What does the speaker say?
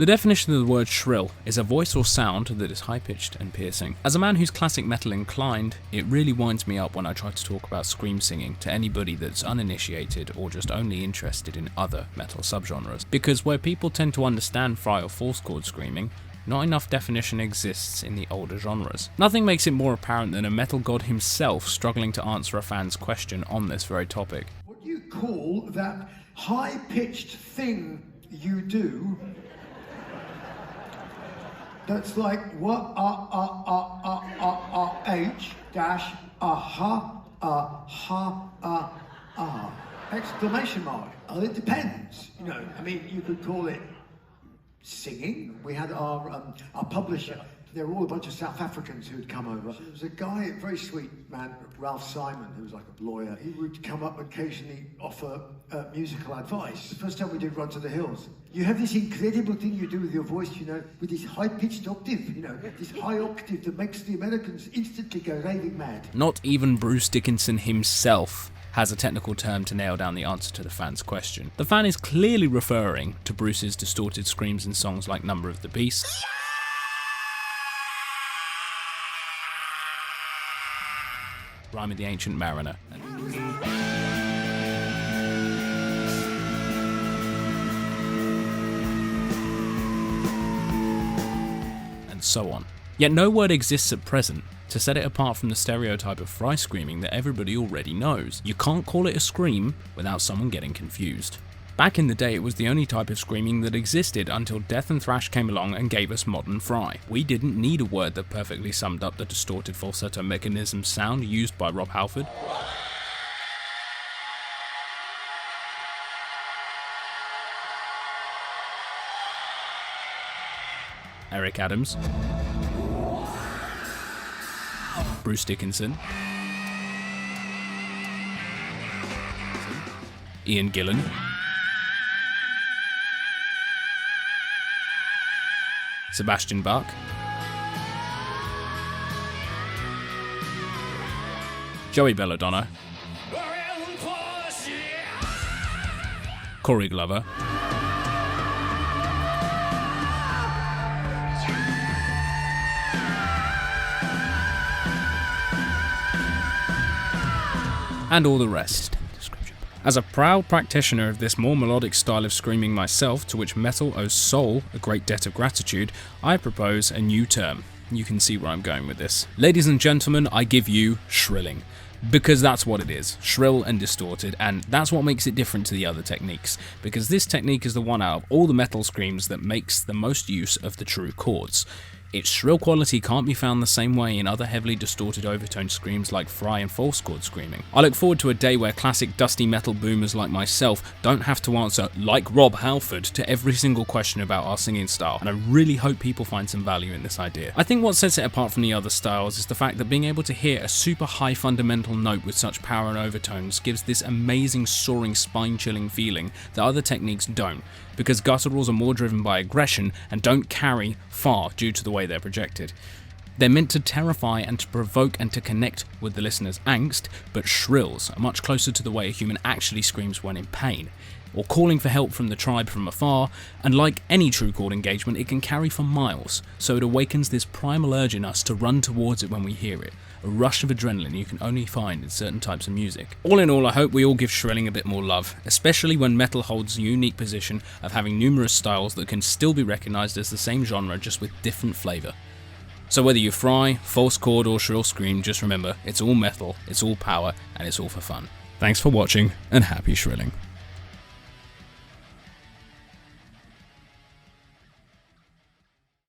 The definition of the word shrill is a voice or sound that is high-pitched and piercing. As a man who's classic metal inclined, it really winds me up when I try to talk about scream singing to anybody that's uninitiated or just only interested in other metal subgenres. Because where people tend to understand fry or false chord screaming, not enough definition exists in the older genres. Nothing makes it more apparent than a metal god himself struggling to answer a fan's question on this very topic. What do you call that high-pitched thing you do? That's like what H dash exclamation mark. Well, it depends. You know, I mean, you could call it singing. We had our publisher. There were all a bunch of South Africans who'd come over. There was a guy, a very sweet man, Ralf Simon, who was like a lawyer. He would come up occasionally offer musical advice. The first time we did Run to the Hills. You have this incredible thing you do with your voice, you know, with this high-pitched octave, you know, this high octave that makes the Americans instantly go raving mad. Not even Bruce Dickinson himself has a technical term to nail down the answer to the fan's question. The fan is clearly referring to Bruce's distorted screams in songs like Number of the Beast, Rime of the Ancient Mariner, and so on. Yet no word exists at present to set it apart from the stereotype of fry screaming that everybody already knows. You can't call it a scream without someone getting confused. Back in the day, it was the only type of screaming that existed until death and thrash came along and gave us modern fry. We didn't need a word that perfectly summed up the distorted falsetto mechanism sound used by Rob Halford, Eric Adams, Bruce Dickinson, Ian Gillan, Sebastian Bach, Joey Belladonna, Corey Glover, and all the rest. As a proud practitioner of this more melodic style of screaming myself, to which metal owes soul a great debt of gratitude, I propose a new term. You can see where I'm going with this. Ladies and gentlemen, I give you shrilling. Because that's what it is, shrill and distorted, and that's what makes it different to the other techniques, because this technique is the one out of all the metal screams that makes the most use of the true chords. Its shrill quality can't be found the same way in other heavily distorted overtone screams like fry and false chord screaming. I look forward to a day where classic dusty metal boomers like myself don't have to answer, like Rob Halford, to every single question about our singing style, and I really hope people find some value in this idea. I think what sets it apart from the other styles is the fact that being able to hear a super high fundamental note with such power and overtones gives this amazing soaring spine-chilling feeling that other techniques don't, because gutturals are more driven by aggression and don't carry far due to the way they're projected. They're meant to terrify and to provoke and to connect with the listener's angst, but shrills are much closer to the way a human actually screams when in pain, or calling for help from the tribe from afar, and like any true chord engagement, it can carry for miles, so it awakens this primal urge in us to run towards it when we hear it, a rush of adrenaline you can only find in certain types of music. All in all, I hope we all give shrilling a bit more love, especially when metal holds a unique position of having numerous styles that can still be recognised as the same genre just with different flavour. So whether you fry, false chord or shrill scream, just remember, it's all metal, it's all power, and it's all for fun. Thanks for watching, and happy shrilling.